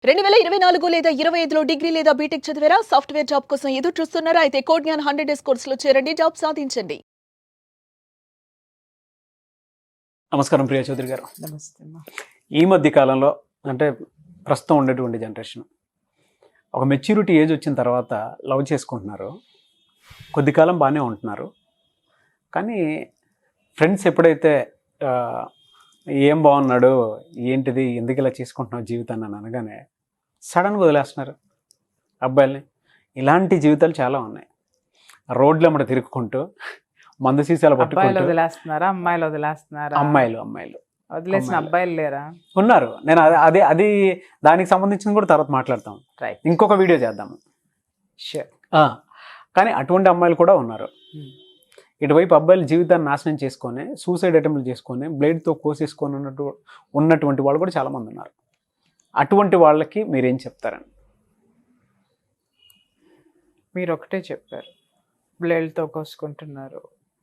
2024 లేదా 25లో డిగ్రీ లేదా బీటెక్ చదివారా? సాఫ్ట్‌వేర్ జాబ్ కోసం ఎదురు చూస్తున్నారా? అయితే కోడ్ జ్ఞాన్ 100 డేస్ కోర్సులో చేరండి. జాబ్ సాధించండి. నమస్కారం ప్రియా చౌదరి గారు. నమస్తే అమ్మా. ఈ మధ్య కాలంలో అంటే ప్రస్తుతం ఉండేటువంటి జనరేషన్ ఒక మెచ్యూరిటీ ఏజ్ వచ్చిన తర్వాత లవ్ చేసుకుంటున్నారు. కొద్ది కాలం బాగానే ఉంటున్నారు. కానీ ఫ్రెండ్స్ ఎప్పుడైతే ఆ, ఏం బాగున్నాడు, ఏంటిది, ఎందుకు ఇలా చేసుకుంటున్నావు జీవితాన్ని అని అనగానే సడన్గా వదిలేస్తున్నారు అబ్బాయిల్ని. ఇలాంటి జీవితాలు చాలా ఉన్నాయి. రోడ్లు అమ్మట తిరుక్కుంటూ మందు సీసాలు అబ్బాయిలు పట్టుకుంటూ వదిలేస్తున్నారా, అమ్మాయిలు వదిలేస్తున్నారా? అమ్మాయిలు వదిలేసిన అబ్బాయిలు లేరా? ఉన్నారు. నేను అది దానికి సంబంధించింది కూడా తర్వాత మాట్లాడతాం. రైట్, ఇంకొక వీడియో చేద్దాము. షూర్. కానీ అటువంటి అమ్మాయిలు కూడా ఉన్నారు. ఇటువైపు అబ్బాయిలు జీవితాన్ని నాశనం చేసుకొని సూసైడ్ అటెంప్ట్లు చేసుకొని బ్లేడ్తో కోసేసుకొని ఉన్నటువంటి వాళ్ళు కూడా చాలామంది ఉన్నారు. అటువంటి వాళ్ళకి మీరేం చెప్తారని? మీరు ఒకటే చెప్పారు, బ్లేడ్తో కోసుకుంటున్నారు,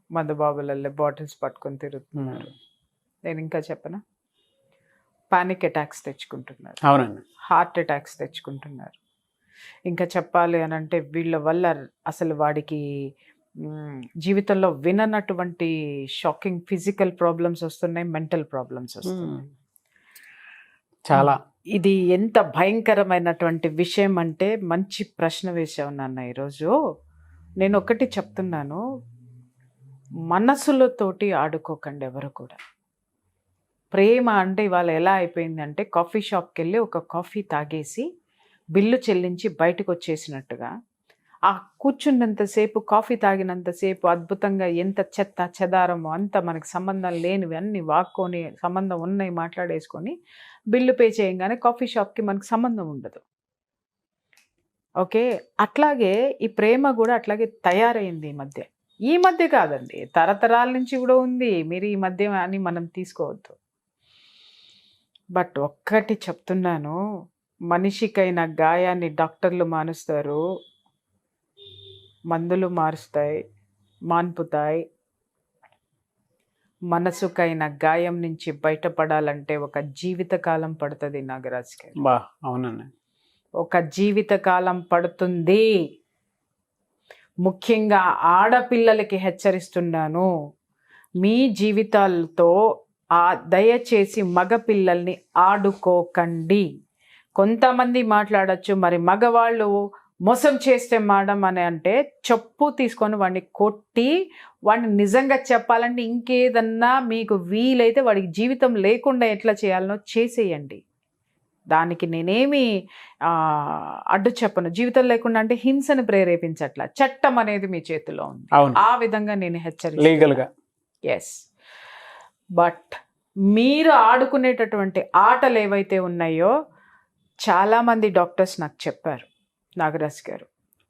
మందు బాబులల్లే బాటిల్స్ పట్టుకొని తిరుగుతున్నారు. నేను ఇంకా చెప్పనా? పానిక్ అటాక్స్ తెచ్చుకుంటున్నారు, అవునండి, హార్ట్ అటాక్స్ తెచ్చుకుంటున్నారు. ఇంకా చెప్పాలి అని అంటే వీళ్ళ వల్ల అసలు వాడికి జీవితంలో విననటువంటి షాకింగ్ ఫిజికల్ ప్రాబ్లమ్స్ వస్తున్నాయి, మెంటల్ ప్రాబ్లమ్స్ వస్తున్నాయి. చాలా ఇది ఎంత భయంకరమైనటువంటి విషయం అంటే, మంచి ప్రశ్న వేసావు నాన్న ఈరోజు. నేను ఒకటి చెప్తున్నాను, మనసులతోటి ఆడుకోకండి ఎవరు కూడా. ప్రేమ అంటే ఇవాళ ఎలా అయిపోయింది అంటే, కాఫీ షాప్కి వెళ్ళి ఒక కాఫీ తాగేసి బిల్లు చెల్లించి బయటకు వచ్చేసినట్టుగా, ఆ కూర్చున్నంతసేపు కాఫీ తాగినంతసేపు అద్భుతంగా ఎంత చెత్త చెదారమో అంత మనకి సంబంధం లేనివి అన్నీ వాక్కొని సంబంధం ఉన్నాయి మాట్లాడేసుకొని బిల్లు పే చేయంగానే కాఫీ షాప్కి మనకు సంబంధం ఉండదు. ఓకే, అట్లాగే ఈ ప్రేమ కూడా అట్లాగే తయారైంది ఈ మధ్య కాదండి, తరతరాల నుంచి కూడా ఉంది. మీరు ఈ మధ్య అని మనం తీసుకోవద్దు. బట్ ఒక్కటి చెప్తున్నాను, మనిషికైన గాయాన్ని డాక్టర్లు మానుస్తారు, మందులు మాన్పుతాయి. మనసుకైన గాయం నుంచి బయటపడాలంటే ఒక జీవితకాలం పడుతుంది నాగరాజ్ గారు. అవునండి, ఒక జీవితకాలం పడుతుంది. ముఖ్యంగా ఆడపిల్లలకి హెచ్చరిస్తున్నాను, మీ జీవితాలతో దయచేసి మగపిల్లల్ని ఆడుకోకండి. కొంతమంది మాట్లాడచ్చు, మరి మగవాళ్ళు మోసం చేస్తే మేడం అని అంటే చెప్పు తీసుకొని వాడిని కొట్టి, వాడిని నిజంగా చెప్పాలంటే ఇంకేదన్నా మీకు వీలైతే వాడికి జీవితం లేకుండా ఎట్లా చేయాలనో చేసేయండి. దానికి నేనేమి అడ్డు చెప్పను. జీవితం లేకుండా అంటే హింసను ప్రేరేపించట్లా, చట్టం అనేది మీ చేతిలో ఉంది. ఆ విధంగా నేను హెచ్చరిస్తాను. ఎస్, బట్ మీరు ఆడుకునేటటువంటి ఆటలు ఏవైతే ఉన్నాయో, చాలామంది డాక్టర్స్ నాకు చెప్పారు నాగరాజ్ గారు,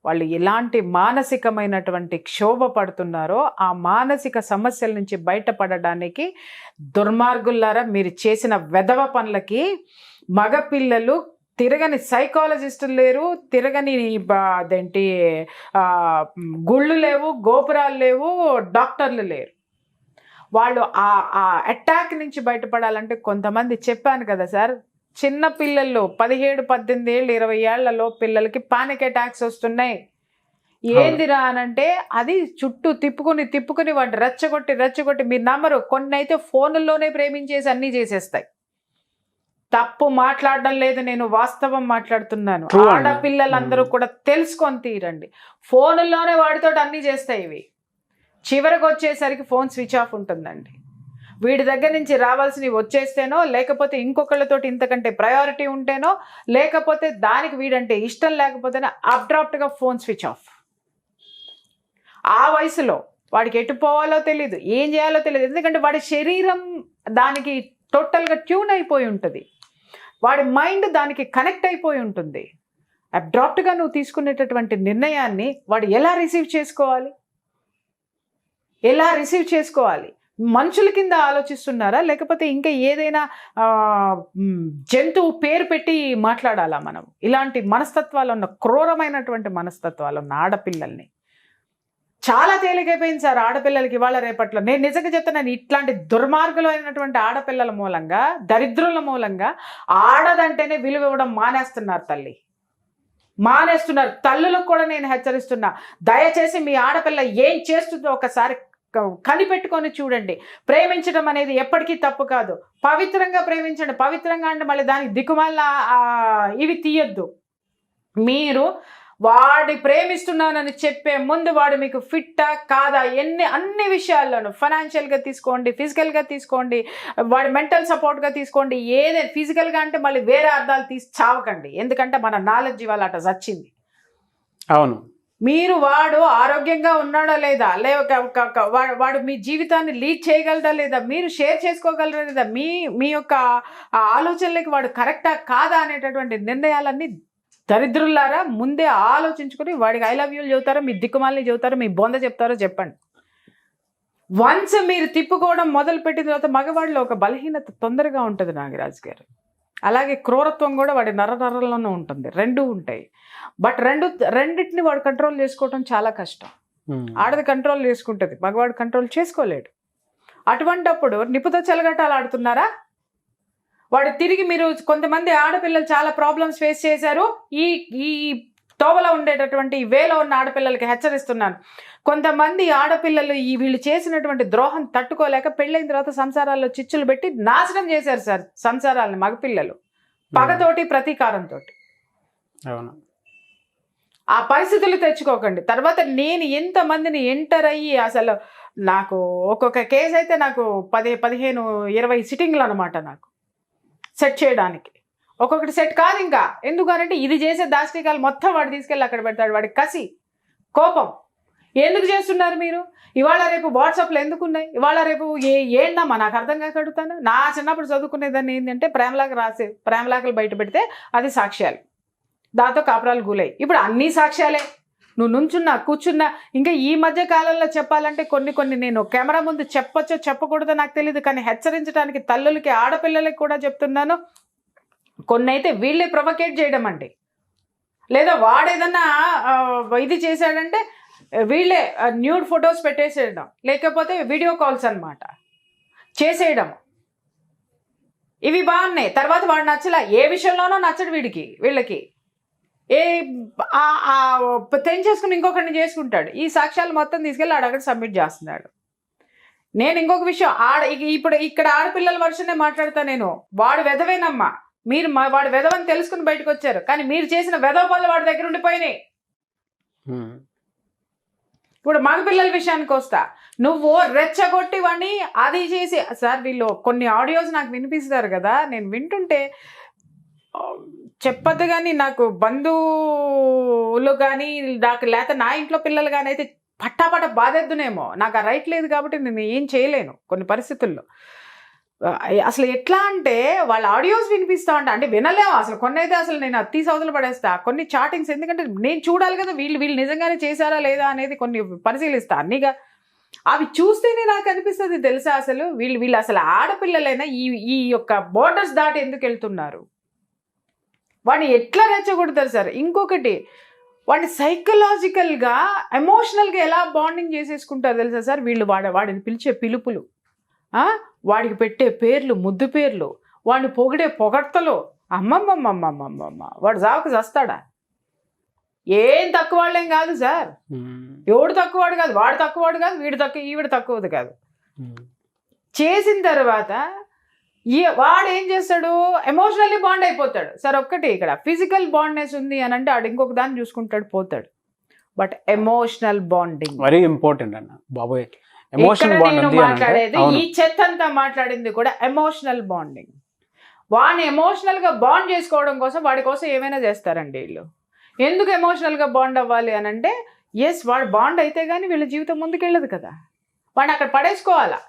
వాళ్ళు ఎలాంటి మానసికమైనటువంటి క్షోభ పడుతున్నారో, ఆ మానసిక సమస్యల నుంచి బయటపడడానికి దుర్మార్గులారా మీరు చేసిన వెధవ పనులకి మగపిల్లలు తిరగని సైకాలజిస్టులు లేరు, తిరగని అదేంటి గుళ్ళు లేవు, గోపురాలు లేవు, డాక్టర్లు లేరు. వాళ్ళు ఆ అటాక్ నుంచి బయటపడాలంటే కొంతమంది చెప్పాను కదా సార్, చిన్న పిల్లల్లో 17, 18 ఏళ్ళు 20 ఏళ్లలో పిల్లలకి పానిక్ అటాక్స్ వస్తున్నాయి. ఏందిరా అనంటే అది చుట్టూ తిప్పుకుని వాటిని రెచ్చగొట్టి మీరు నమ్మరు, కొన్ని అయితే ఫోన్లోనే ప్రేమించేసి అన్నీ చేసేస్తాయి. తప్పు మాట్లాడడం లేదు, నేను వాస్తవం మాట్లాడుతున్నాను. ఆడపిల్లలందరూ కూడా తెలుసుకొని తీరండి. ఫోన్లోనే వాడితో అన్నీ చేస్తాయి ఇవి. చివరికి వచ్చేసరికి ఫోన్ స్విచ్ ఆఫ్ ఉంటుందండి. వీడి దగ్గర నుంచి రావాల్సినవి వచ్చేస్తేనో, లేకపోతే ఇంకొకళ్ళతోటి ఇంతకంటే ప్రయారిటీ ఉంటేనో, లేకపోతే దానికి వీడంటే ఇష్టం లేకపోతేనే అబ్డ్రాప్ట్గా ఫోన్ స్విచ్ ఆఫ్. ఆ వయసులో వాడికి ఎటు పోవాలో తెలియదు, ఏం చేయాలో తెలియదు. ఎందుకంటే వాడి శరీరం దానికి టోటల్గా ట్యూన్ అయిపోయి ఉంటుంది, వాడి మైండ్ దానికి కనెక్ట్ అయిపోయి ఉంటుంది. అబ్డ్రాప్ట్గా నువ్వు తీసుకునేటటువంటి నిర్ణయాన్ని వాడు ఎలా రిసీవ్ చేసుకోవాలి? మనుషుల కింద ఆలోచిస్తున్నారా, లేకపోతే ఇంకా ఏదైనా జంతువు పేరు పెట్టి మాట్లాడాలా మనం? ఇలాంటి మనస్తత్వాలు ఉన్న, క్రూరమైనటువంటి మనస్తత్వాలు ఉన్న ఆడపిల్లల్ని చాలా తేలికైపోయింది సార్ ఆడపిల్లలకి ఇవాళ రేపట్లో. నేను నిజంగా చెప్తున్నాను, ఇట్లాంటి దుర్మార్గులు అయినటువంటి ఆడపిల్లల మూలంగా, దరిద్రుల మూలంగా ఆడదంటేనే విలువ ఇవ్వడం మానేస్తున్నారు తల్లి, మానేస్తున్నారు. తల్లులకు కూడా నేను హెచ్చరిస్తున్నా, దయచేసి మీ ఆడపిల్ల ఏం చేస్తుందో ఒకసారి కనిపెట్టుకొని చూడండి. ప్రేమించడం అనేది ఎప్పటికీ తప్పు కాదు, పవిత్రంగా ప్రేమించండి. పవిత్రంగా అంటే మళ్ళీ దానికి దిక్కుమాల ఇవి తీయొద్దు. మీరు వాడి ప్రేమిస్తున్నానని చెప్పే ముందు వాడు మీకు ఫిట్టా కాదా అన్ని విషయాల్లోనూ, ఫైనాన్షియల్గా తీసుకోండి, ఫిజికల్గా తీసుకోండి, వాడి మెంటల్ సపోర్ట్గా తీసుకోండి, ఏదైనా ఫిజికల్గా అంటే మళ్ళీ వేరే అర్థాలు తీసి చావకండి. ఎందుకంటే మన నాలెడ్జ్ ఇవాళ అట చచ్చింది. అవును, మీరు వాడు ఆరోగ్యంగా ఉన్నాడా లేదా, వాడు మీ జీవితాన్ని లీడ్ చేయగలడా లేదా, మీరు షేర్ చేసుకోగలరా లేదా, మీ యొక్క ఆలోచనలకి వాడు కరెక్టా కాదా అనేటటువంటి నిర్ణయాలన్నీ దరిద్రులారా ముందే ఆలోచించుకుని వాడికి ఐ లవ్ యూలు చెబుతారో, మీ దిక్కుమాలని చెబుతారో, మీ బొంద చెప్తారో చెప్పండి. వన్స్ మీరు తిప్పుకోవడం మొదలు పెట్టిన తర్వాత మగవాడిలో ఒక బలహీనత తొందరగా ఉంటుంది నాగరాజు గారు. అలాగే క్రూరత్వం కూడా వాడి నరనరల్లోనే ఉంటుంది, రెండూ ఉంటాయి. బట్ రెండింటిని వాడు కంట్రోల్ చేసుకోవడం చాలా కష్టం. ఆడది కంట్రోల్ చేసుకుంటుంది, మగవాడు కంట్రోల్ చేసుకోలేడు. అటువంటప్పుడు నిపుతో చెలగటాలు ఆడుతున్నారా? వాడు తిరిగి మీరు కొంతమంది ఆడపిల్లలు చాలా ప్రాబ్లమ్స్ ఫేస్ చేశారు. ఈ తోవలో ఉండేటటువంటి వేలో ఉన్న ఆడపిల్లలకి హెచ్చరిస్తున్నాను. కొంతమంది ఆడపిల్లలు వీళ్ళు చేసినటువంటి ద్రోహం తట్టుకోలేక పెళ్ళైన తర్వాత సంసారాల్లో చిచ్చులు పెట్టి నాశనం చేశారు సార్ సంసారాలని మగపిల్లలు, పగతోటి ప్రతీకారంతో. ఆ పరిస్థితులు తెచ్చుకోకండి. తర్వాత నేను ఎంతమందిని ఎంటర్ అయ్యి అసలు నాకు ఒక్కొక్క కేసు అయితే నాకు 15-20 సిట్టింగ్లు అనమాట నాకు సెట్ చేయడానికి. ఒక్కొక్కటి సెట్ కాదు ఇంకా. ఎందుకనంటే ఇది చేసే దాష్టికాలు మొత్తం వాడు తీసుకెళ్ళి అక్కడ పెడతాడు. వాడికి కసి, కోపం. ఎందుకు చేస్తున్నారు మీరు? ఇవాళ రేపు వాట్సాప్లో ఎందుకు ఉన్నాయి? ఇవాళ రేపు ఏంటమ్మా నాకు అర్థం కాక అడుగుతాను. నా చిన్నప్పుడు చదువుకునేదాన్ని ఏంటంటే ప్రేమలాకలు బయట పెడితే అది సాక్ష్యాలు, దాంతో కాపురాలు గూలాయి. ఇప్పుడు అన్నీ సాక్ష్యాలే. నువ్వు నుంచున్నా కూర్చున్నా. ఇంకా ఈ మధ్య కాలంలో చెప్పాలంటే కొన్ని నేను కెమెరా ముందు చెప్పొచ్చో చెప్పకూడదో నాకు తెలియదు, కానీ హెచ్చరించడానికి తల్లులకి ఆడపిల్లలకి కూడా చెప్తున్నాను. కొన్ని అయితే వీళ్ళే ప్రొవకేట్ చేయడం అండి, లేదా వాడేదన్నా ఇది చేశాడంటే వీళ్ళే న్యూడ్ ఫొటోస్ పెట్టేసేయడం, లేకపోతే వీడియో కాల్స్ అన్నమాట చేసేయడం. ఇవి బాగున్నాయి. తర్వాత వాడు నచ్చలా, ఏ విషయంలోనో నచ్చడు వీళ్ళకి తెంచేసుకుని ఇంకొకరిని చేసుకుంటాడు. ఈ సాక్ష్యాలు మొత్తం తీసుకెళ్ళి అక్కడ సబ్మిట్ చేస్తున్నాడు. నేను ఇంకొక విషయం ఇప్పుడు ఇక్కడ ఆడపిల్లల వర్షనే మాట్లాడతా నేను. వాడు వెధవేనమ్మా, మీరు వాడు వెధవని తెలుసుకుని బయటకు వచ్చారు, కానీ మీరు చేసిన వెధవ పనులు వాడి దగ్గర ఉండిపోయినాయి. ఇప్పుడు మగపిల్లల విషయానికి వస్తా, నువ్వు రెచ్చగొట్టి వాడిని అది చేసి సార్ వీళ్ళు కొన్ని ఆడియోస్ నాకు వినిపిస్తారు కదా, నేను వింటుంటే చెప్పద్దు కానీ నాకు బంధువులు కానీ లేకపోతే నా ఇంట్లో పిల్లలు కానీ అయితే పట్టాపట్ట బాధేద్దునేమో. నాకు ఆ రైట్ లేదు కాబట్టి నేను ఏం చేయలేను కొన్ని పరిస్థితుల్లో. అసలు ఎట్లా అంటే వాళ్ళ ఆడియోస్ వినిపిస్తా అంటే వినలేము అసలు. కొన్ని అయితే అసలు నేను అతి సౌదలు పడేస్తా కొన్ని చాటింగ్స్, ఎందుకంటే నేను చూడాలి కదా వీళ్ళు నిజంగానే చేశారా లేదా అనేది కొన్ని పరిశీలిస్తా అన్నిగా. అవి చూస్తేనే నాకు అనిపిస్తుంది తెలుసా, అసలు వీళ్ళు అసలు ఆడపిల్లలైనా ఈ యొక్క బోర్డర్స్ దాటి ఎందుకు వెళ్తున్నారు? వాడిని ఎట్లా రెచ్చగొడతారు సార్? ఇంకొకటి, వాడిని సైకలాజికల్గా ఎమోషనల్గా ఎలా బాండింగ్ చేసేసుకుంటారు తెలుసా సార్ వీళ్ళు? వాడిని పిలిచే పిలుపులు, వాడికి పెట్టే పేర్లు, ముద్దు పేర్లు, వాడిని పొగిడే పొగడ్తలు, అమ్మమ్మమ్మమ్మమ్మమ్మ వాడు జావుకు చస్తాడా? ఏం తక్కువ వాళ్ళేం కాదు సార్. ఎవడు తక్కువవాడు కాదు, వాడు తక్కువవాడు కాదు, ఈవిడ తక్కువది కాదు. చేసిన తర్వాత వాడు ఏం చేస్తాడు? ఎమోషనల్లీ బాండ్ అయిపోతాడు సార్. ఒక్కటి ఇక్కడ ఫిజికల్ బాండ్నెస్ ఉంది అని అంటే ఆడు ఇంకొక దాన్ని చూసుకుంటాడు, పోతాడు. But emotional bonding very important అన్న బాబోయ్. నేను మాట్లాడేది ఈ చెత్త అంతా మాట్లాడింది కూడా ఎమోషనల్ బాండింగ్. వాడిని ఎమోషనల్ గా బాండ్ చేసుకోవడం కోసం వాడి కోసం ఏమైనా చేస్తారండి వీళ్ళు. ఎందుకు ఎమోషనల్ గా బాండ్ అవ్వాలి అని అంటే, ఎస్ వాడు బాండ్ అయితే కానీ వీళ్ళ జీవితం ముందుకెళ్ళదు కదా, వాడిని అక్కడ పడేసుకోవాలా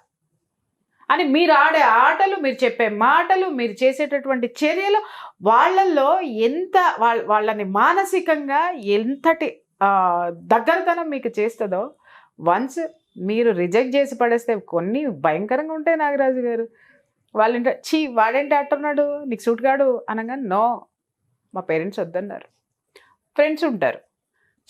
అని. మీరు ఆడే ఆటలు, మీరు చెప్పే మాటలు, మీరు చేసేటటువంటి చర్యలు వాళ్ళల్లో ఎంత వాళ్ళని మానసికంగా ఎంతటి దగ్గరతనం మీకు చేస్తుందో వన్స్ మీరు రిజెక్ట్ చేసి పడేస్తే కొన్ని భయంకరంగా ఉంటాయి నాగరాజు గారు. వాళ్ళంటే వాడేంటి అంటున్నాడు నీకు సూట్ కాడు అనగా, నో మా పేరెంట్స్ వద్దన్నారు. ఫ్రెండ్స్ ఉంటారు,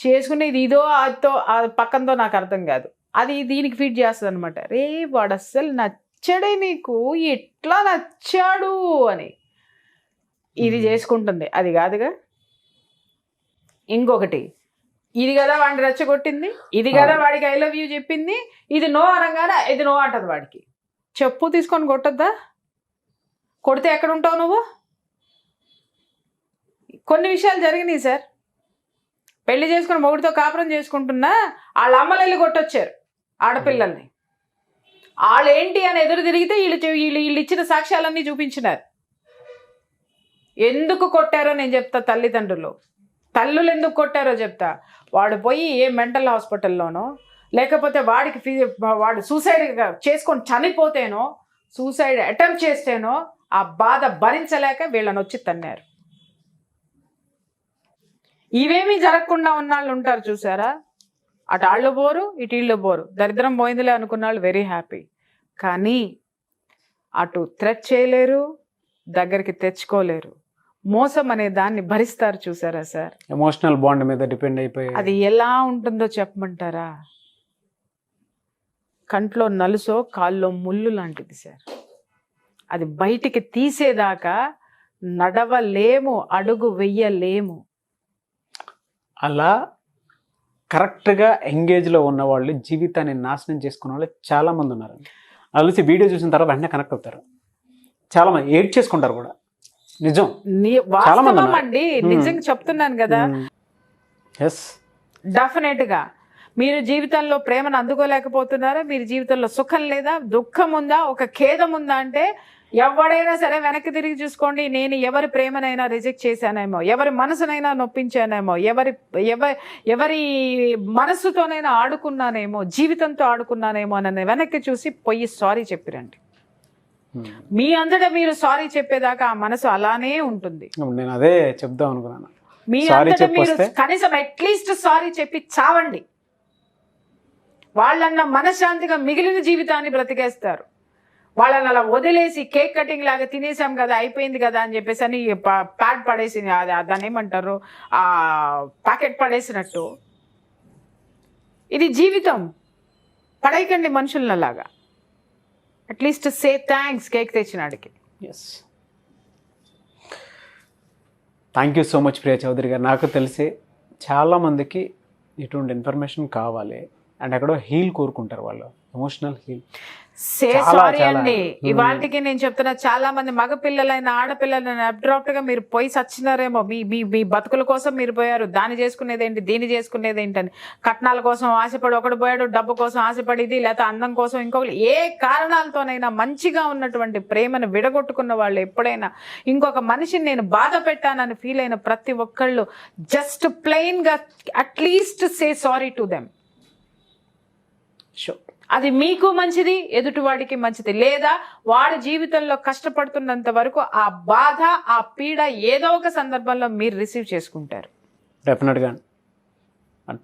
చేసుకునే ఇది ఇదో అదో పక్కనతో నాకు అర్థం కాదు, అది దీనికి ఫీడ్ చేస్తుంది అనమాట. రే వాడు అస్సలు నచ్చడే నీకు, ఎట్లా నచ్చాడు అని ఇది చేసుకుంటుంది. అది కాదుగా. ఇంకొకటి, ఇది కదా వాడిని రెచ్చగొట్టింది, ఇది కదా వాడికి ఐ లవ్ యూ చెప్పింది, ఇది నో అనగానే ఇది నో అంటది వాడికి. చెప్పు తీసుకొని కొట్టద్దా? కొడితే ఎక్కడ ఉంటావు నువ్వు? కొన్ని విషయాలు జరిగినాయి సార్. పెళ్లి చేసుకుని మొగుడితో కాపురం చేసుకుంటున్నా వాళ్ళ అమ్మలు వెళ్ళి కొట్టొచ్చారు ఆడపిల్లల్ని. వాళ్ళు ఏంటి అని ఎదురు తిరిగితే వీళ్ళు ఇచ్చిన సాక్ష్యాలన్నీ చూపించినారు. ఎందుకు కొట్టారో నేను చెప్తా. తల్లులు ఎందుకు కొట్టారో చెప్తా. వాడు పోయి ఏ మెంటల్ హాస్పిటల్లోనో, లేకపోతే వాడు సూసైడ్ చేసుకొని చనిపోతేనో, సూసైడ్ అటెంప్ట్ చేస్తేనో ఆ బాధ భరించలేక వీళ్ళని వచ్చి తన్నారు. ఇవేమీ జరగకుండా ఉన్న వాళ్ళు ఉంటారు చూసారా, అటు వాళ్ళు పోరు ఇటు వీళ్ళు పోరు, దరిద్రం పోయిందిలే అనుకున్న వాళ్ళు వెరీ హ్యాపీ. కానీ అటు థ్రెట్ చేయలేరు, దగ్గరికి తెచ్చుకోలేరు. మోసం అనే దాన్ని భరిస్తారు చూసారా సార్. ఎమోషనల్ బాండ్ మీద డిపెండ్ అయిపోయి అది ఎలా ఉంటుందో చెప్పమంటారా? కంట్లో నలుసో కాల్లో ముళ్ళు లాంటిది సార్. అది బయటికి తీసేదాకా నడవలేము, అడుగు వెయ్యలేము. అలా కరెక్ట్గా ఎంగేజ్లో ఉన్న వాళ్ళు జీవితాన్ని నాశనం చేసుకున్న వాళ్ళు చాలామంది ఉన్నారు. అలసి వీడియో చూసిన తర్వాత వెంటనే కనెక్ట్ అవుతారు. చాలామంది ఏడ్ చేసుకుంటారు కూడా. నిజం, వాస్తవం అండి, నిజంగా చెప్తున్నాను కదా. డెఫినెట్ గా మీరు జీవితంలో ప్రేమను అందుకోలేకపోతున్నారా? మీరు జీవితంలో సుఖం లేదా, దుఃఖం ఉందా, ఒక ఖేదం ఉందా అంటే ఎవడైనా సరే వెనక్కి తిరిగి చూసుకోండి. నేను ఎవరి ప్రేమనైనా రిజెక్ట్ చేశానేమో, ఎవరి మనసునైనా నొప్పించానేమో, ఎవరి మనసుతోనైనా ఆడుకున్నానేమో, జీవితంతో ఆడుకున్నానేమో అని వెనక్కి చూసి పోయి సారీ చెప్పిరండి. మీ అంతటా మీరు సారీ చెప్పేదాకా ఆ మనసు అలానే ఉంటుంది. నేను అదే చెప్దాం అనుకున్నాను. మీ అంతటా మీరు కనీసం అట్లీస్ట్ సారీ చెప్పి చావండి. వాళ్ళన్న మనశ్శాంతిగా మిగిలిన జీవితాన్ని బ్రతికేస్తారు. వాళ్ళని అలా వదిలేసి కేక్ కటింగ్ లాగా తినేసాం కదా, అయిపోయింది కదా అని చెప్పేసి అని ప్యాడ్ పడేసి, దాన్ని ఏమంటారు, ఆ ప్యాకెట్ పడేసినట్టు. ఇది జీవితం. పడేయకండి మనుషులలాగా. అట్లీస్ట్ సే థ్యాంక్స్ కేక్ తెచ్చినాడికి. Yes, thank you so much Priya Chaudhary garu. నాకు తెలిసి చాలామందికి ఇటువంటి ఇన్ఫర్మేషన్ కావాలి అండ్ ఎక్కడో హీల్ కోరుకుంటారు వాళ్ళు, ఎమోషనల్ హీల్. సే సారీ అండి. ఇవాళకి నేను చెప్తున్నా, చాలా మంది మగ పిల్లలైన ఆడపిల్లలైన అబ్డ్రాప్ట్ గా మీరు పోయి సచ్చినారేమో. మీ బతుకుల కోసం మీరు పోయారు. దాన్ని చేసుకునేది ఏంటి, దీన్ని చేసుకునేది ఏంటని కట్నాల కోసం ఆశపడి ఒకడు పోయాడు, డబ్బు కోసం ఆశపడిది, లేకపోతే అందం కోసం ఇంకొకరు, ఏ కారణాలతోనైనా మంచిగా ఉన్నటువంటి ప్రేమను విడగొట్టుకున్న వాళ్ళు ఎప్పుడైనా ఇంకొక మనిషిని నేను బాధ పెట్టానని ఫీల్ అయిన ప్రతి ఒక్కళ్ళు జస్ట్ ప్లెయిన్ గా at least say sorry to them. Sure. అది మీకు మంచిది, ఎదుటివాడికి మంచిది. లేదా వాడి జీవితంలో కష్టపడుతున్నంత వరకు ఆ బాధ, ఆ పీడ ఏదో ఒక సందర్భంలో మీరు రిసీవ్ చేసుకుంటారు. డెఫినెట్గా.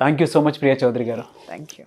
Thank you so much Priya Chaudhary garu. Thank you.